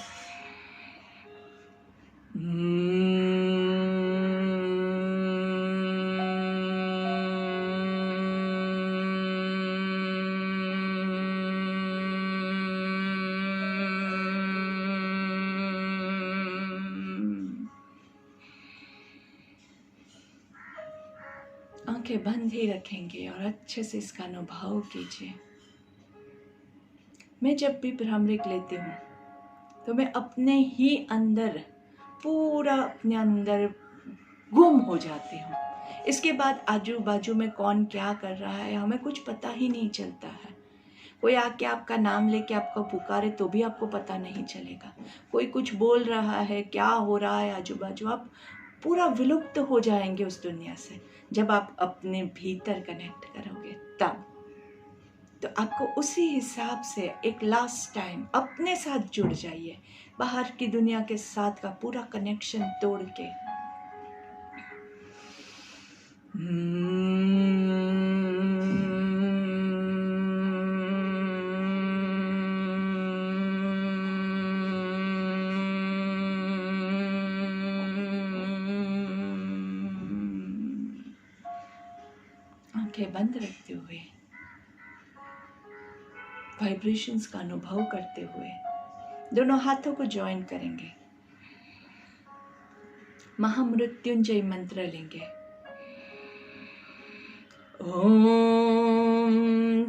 आंखें बंद ही रखेंगे और अच्छे से इसका अनुभव कीजिए। मैं जब भी भ्रामरिक लेती हूँ तो मैं अपने ही अंदर, पूरा अपने अंदर गुम हो जाती हूँ। इसके बाद आजू बाजू में कौन क्या कर रहा है हमें कुछ पता ही नहीं चलता है। कोई आके आपका नाम लेके आपको पुकारे तो भी आपको पता नहीं चलेगा। कोई कुछ बोल रहा है, क्या हो रहा है आजू बाजू, आप पूरा विलुप्त हो जाएंगे उस दुनिया से। जब आप अपने भीतर कनेक्ट करोगे तब तो आपको उसी हिसाब से एक लास्ट टाइम अपने साथ जुड़ जाइए। बाहर की दुनिया के साथ का पूरा कनेक्शन तोड़ के आंखें बंद रखते हुए वाइब्रेशंस का अनुभव करते हुए दोनों हाथों को ज्वाइन करेंगे। महामृत्युंजय मंत्र लेंगे। ओम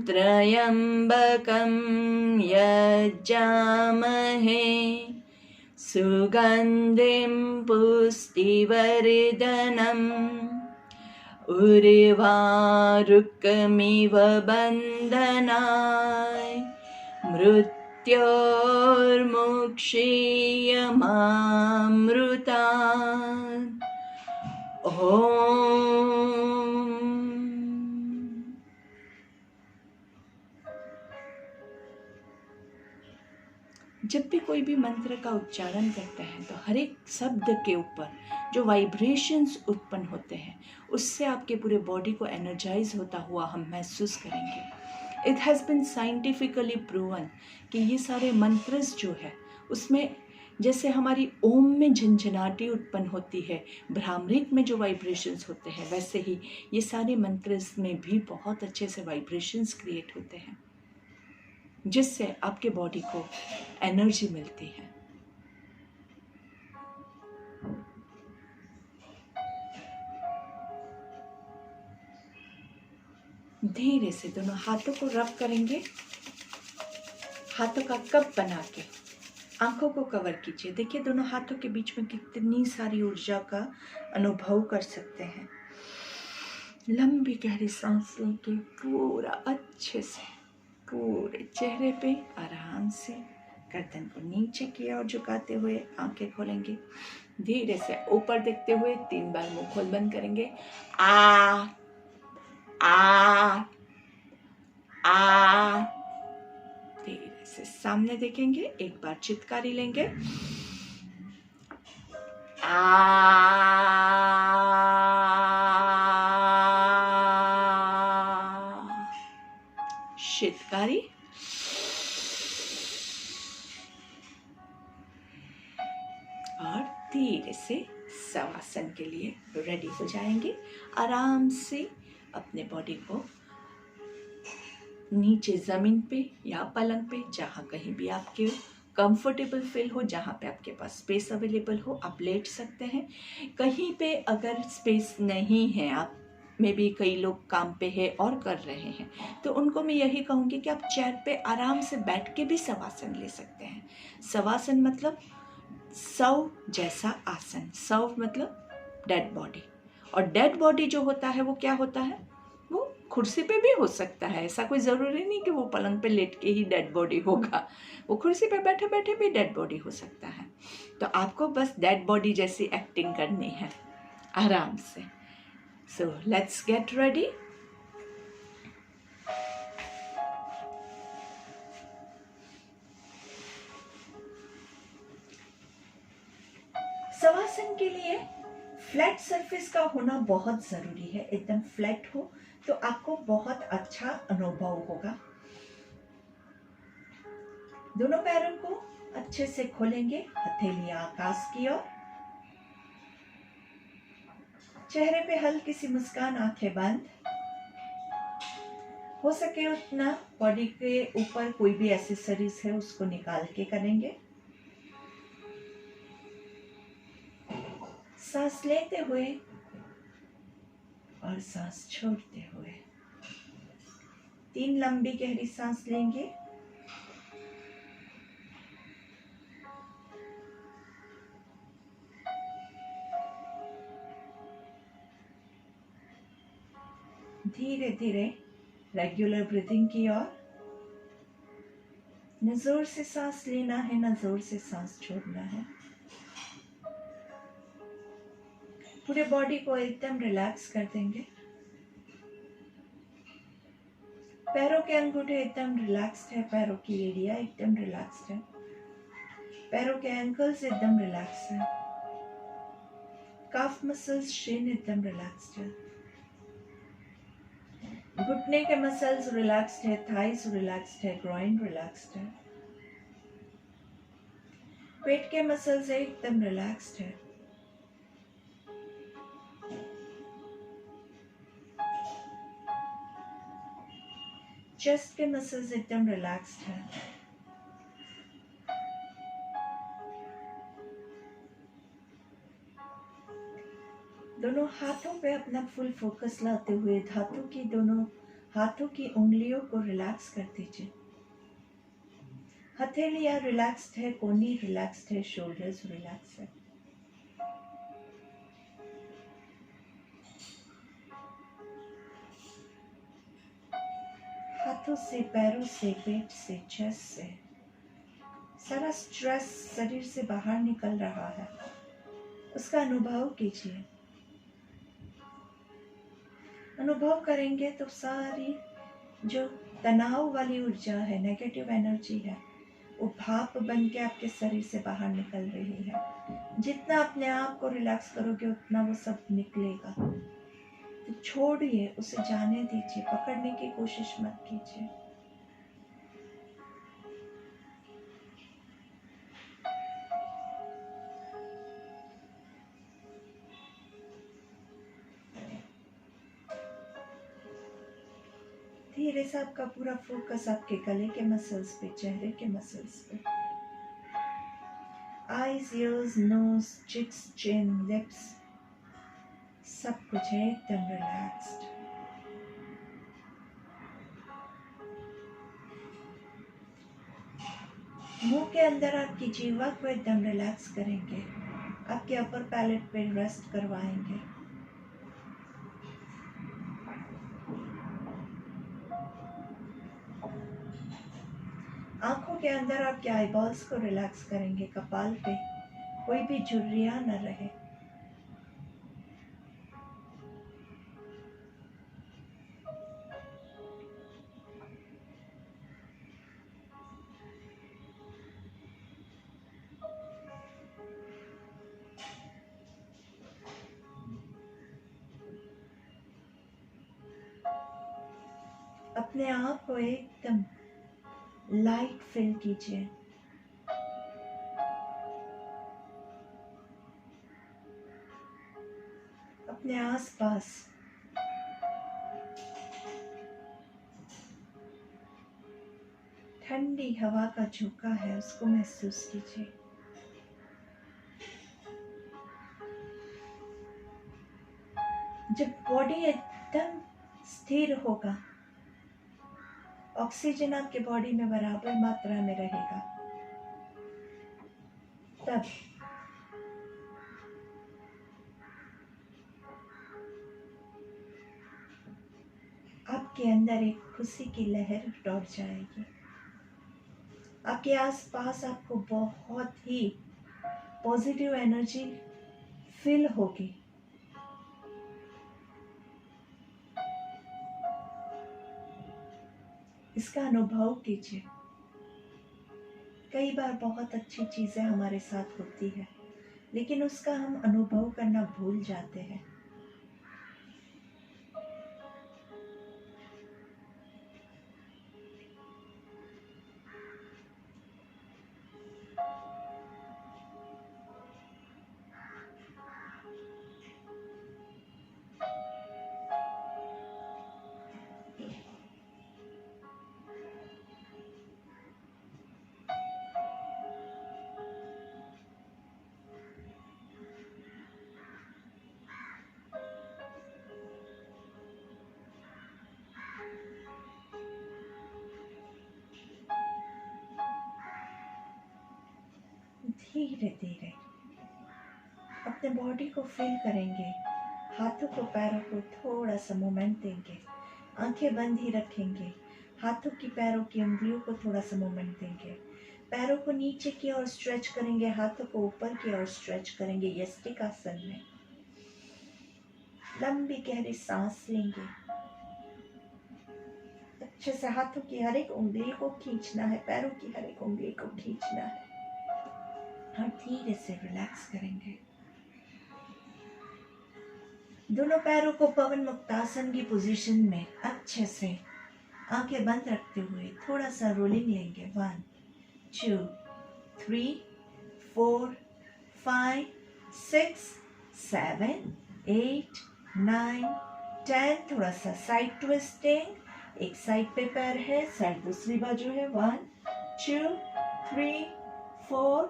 त्र्यंबकं यज्जामहे सुगंधिं पुष्टिवर्धनम् उर्वारुकमिव बन्धनाय मृत्योर्मुक्षीयमामृतात्। ओम। जब भी कोई भी मंत्र का उच्चारण करते हैं तो हर एक शब्द के ऊपर जो वाइब्रेशंस उत्पन्न होते हैं उससे आपके पूरे बॉडी को एनर्जाइज होता हुआ हम महसूस करेंगे। It has been scientifically proven कि ये सारे मंत्रस जो है उसमें जैसे हमारी ओम में झंझनाटी उत्पन्न होती है, भ्रामरिक में जो वाइब्रेशंस होते हैं, वैसे ही ये सारे मंत्रस में भी बहुत अच्छे से वाइब्रेशंस क्रिएट होते हैं जिससे आपके बॉडी को एनर्जी मिलती है। धीरे से दोनों हाथों को रब करेंगे। हाथों का कप बना के आंखों को कवर कीजिए। देखिए दोनों हाथों के बीच में कितनी सारी ऊर्जा का अनुभव कर सकते हैं। लंबी गहरी सांस लेके पूरा अच्छे से पूरे चेहरे पे आराम से गर्दन को नीचे की ओर झुकाते हुए आंखें खोलेंगे। धीरे से ऊपर देखते हुए 3 बार मुंह खोल बंद करेंगे। आ आ आ। धीरे से सामने देखेंगे। एक बार चित्कारी लेंगे। चित्कारी। और धीरे से शवासन के लिए रेडी हो जाएंगे। आराम से अपने बॉडी को नीचे जमीन पे या पलंग पे, जहाँ कहीं भी आपके कंफर्टेबल फील हो, जहाँ पे आपके पास स्पेस अवेलेबल हो, आप लेट सकते हैं। कहीं पे अगर स्पेस नहीं है, आप में भी कई लोग काम पे है और कर रहे हैं, तो उनको मैं यही कहूँगी कि आप चेयर पे आराम से बैठ के भी शवासन ले सकते हैं। शवासन मतलब शव जैसा आसन। शव मतलब डेड बॉडी, और डेड बॉडी जो होता है वो क्या होता है, वो कुर्सी पे भी हो सकता है। ऐसा कोई ज़रूरी नहीं कि वो पलंग पे लेट के ही डेड बॉडी होगा, वो कुर्सी पे बैठे बैठे भी डेड बॉडी हो सकता है। तो आपको बस डेड बॉडी जैसी एक्टिंग करनी है आराम से। So let's get ready. Shavasana के लिए फ्लैट सरफेस का होना बहुत ज़रूरी है। एकदम फ्लैट हो तो आपको बहुत अच्छा अनुभव होगा। दोनों पैरों को अच्छे से खोलेंगे, हथेलियां आकाश की ओर, चेहरे पे हल्की सी मुस्कान, आंखें बंद। हो सके उतना बॉडी के ऊपर कोई भी एक्सेसरीज है उसको निकाल के करेंगे। सांस लेते हुए और सांस छोड़ते हुए 3 लंबी गहरी सांस लेंगे। धीरे धीरे रेगुलर ब्रीथिंग की ओर। न जोर से सांस लेना है, न जोर से सांस छोड़ना है। पूरे बॉडी को एकदम रिलैक्स कर देंगे। पैरों के अंगूठे एकदम रिलैक्स्ड है, पैरों की एड़ियां एकदम रिलैक्स्ड है, पैरों के एंकल्स एकदम रिलैक्स है, काफ मसल्स, शिन एकदम रिलैक्स्ड है। घुटने के मसल्स रिलैक्स्ड है, थाइस रिलैक्स्ड है, ग्रॉइन रिलैक्स्ड है, पेट के मसल्स एकदम रिलैक्स्ड है, चेस्ट के मसल्स एकदम रिलैक्स्ड है, दोनों हाथों पे अपना फुल फोकस लाते हुए दोनों हाथों की उंगलियों को रिलैक्स कर दीजिए। हथेलियां रिलैक्स्ड है, कोहनी रिलैक्स्ड है, शोल्डर्स रिलैक्स है। हाथों से, पैरों से, पेट से, चेस्ट से सारा स्ट्रेस शरीर से बाहर निकल रहा है, उसका अनुभव कीजिए। अनुभव करेंगे तो सारी जो तनाव वाली ऊर्जा है, नेगेटिव एनर्जी है, वो भाप बन के आपके शरीर से बाहर निकल रही है। जितना अपने आप को रिलैक्स करोगे उतना वो सब निकलेगा। तो छोड़िए, उसे जाने दीजिए, पकड़ने की कोशिश मत कीजिए। धीरे से आपका पूरा फोकस आपके गले के मसल्स पे, चेहरे के मसल्स पे, आईज, ईयर्स, नोज, चिक्स, चिन, लिप्स, सब कुछ एकदम रिलैक्स्ड। मुंह के अंदर आपकी जीवा को एकदम रिलैक्स करेंगे, आपके अपर पैलेट पे रेस्ट करवाएंगे। आंखों के अंदर आपके आईबॉल्स को रिलैक्स करेंगे, कपाल पे कोई भी झुर्रियां न रहे। अपने आप को एकदम लाइट फील कीजिए। अपने आसपास ठंडी हवा का झोंका है, उसको महसूस कीजिए। जब बॉडी एकदम स्थिर होगा, ऑक्सीजन आपके बॉडी में बराबर मात्रा में रहेगा, तब आपके अंदर एक खुशी की लहर दौड़ जाएगी। आपके आसपास आपको बहुत ही पॉजिटिव एनर्जी फील होगी। इसका अनुभव कीजिए। कई बार बहुत अच्छी चीजें हमारे साथ होती है, लेकिन उसका हम अनुभव करना भूल जाते हैं। धीरे धीरे अपने बॉडी को फील करेंगे। हाथों को, पैरों को थोड़ा सा मूवमेंट देंगे। आंखें बंद ही रखेंगे। हाथों की, पैरों की उंगलियों को थोड़ा सा मूवमेंट देंगे। पैरों को नीचे की ओर स्ट्रेच करेंगे, हाथों को ऊपर की ओर स्ट्रेच करेंगे। यष्टिक आसन में लंबी गहरी सांस लेंगे। अच्छे से हाथों की हर एक उंगली को खींचना है, पैरों की हर एक उंगली को खींचना है और धीरे से रिलैक्स करेंगे। दोनों पैरों को पवन मुक्तासन की पोजीशन में अच्छे से आंखें बंद रखते हुए थोड़ा सा रोलिंग लेंगे। 1 2 3 4 5 6 7 8 9 10। थोड़ा सा साइड ट्विस्टिंग, एक साइड पे पैर है, साइड दूसरी बाजू है। 1 2 3 4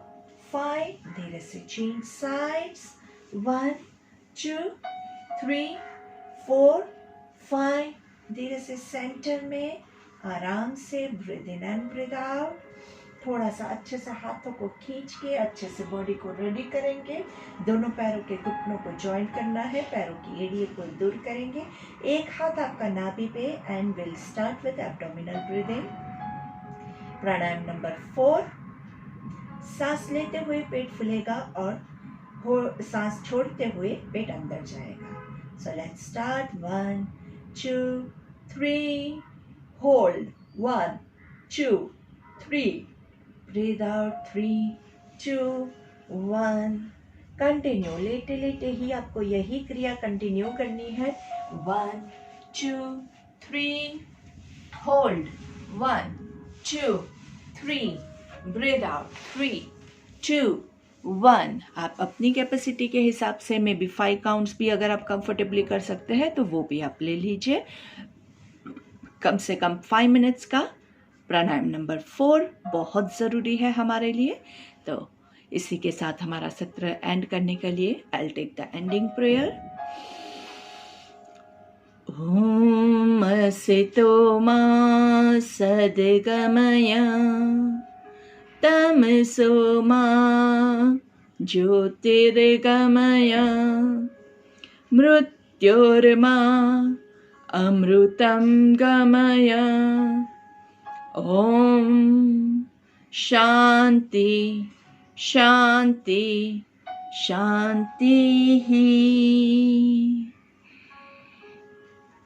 5। धीरे से चेंज साइड्स। 1 2 3 4 5। धीरे से सेंटर में आराम से breathe in and breathe out. थोड़ा सा अच्छे से हाथों को खींच के अच्छे से बॉडी को रेडी करेंगे। दोनों पैरों के घुटनों को जॉइंट करना है, पैरों की एड़ियों को दूर करेंगे। एक हाथ आपका नाभि पे and will start with abdominal breathing. Pranayama number 4। सांस लेते हुए पेट फूलेगा और सांस छोड़ते हुए पेट अंदर जाएगा। So let's start. 1 2 3 hold. 1 2 3 breathe out. 3 2 1 continue. लेटे लेटे ही आपको यही क्रिया कंटिन्यू करनी है। 1 2 3 होल्ड। 1 2 3 breathe out. 3 2 1। आप अपनी कैपेसिटी के हिसाब से मे बी 5 काउंट्स भी अगर आप कंफर्टेबली कर सकते हैं तो वो भी आप ले लीजिए। कम से कम 5 मिनट्स का प्राणायाम नंबर 4 बहुत ज़रूरी है हमारे लिए। तो इसी के साथ हमारा सत्र एंड करने के लिए I will take the ending prayer. ओम असतो मा सद्गमय तमसो मा ज्योतिर्गमय मृत्योर्मा अमृतं गमय। ओम शांति शांति शांति ही।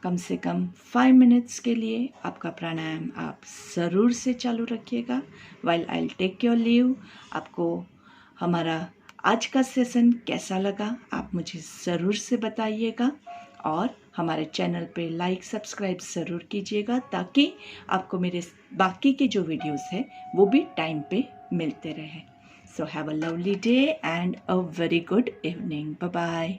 कम से कम 5 मिनट्स के लिए आपका प्राणायाम आप ज़रूर से चालू रखिएगा। While I will take your leave. आपको हमारा आज का सेशन कैसा लगा आप मुझे ज़रूर से बताइएगा और हमारे चैनल पे लाइक सब्सक्राइब ज़रूर कीजिएगा ताकि आपको मेरे बाकी के जो वीडियोस हैं वो भी टाइम पे मिलते रहे। So have a lovely day and a very good evening. Bye bye.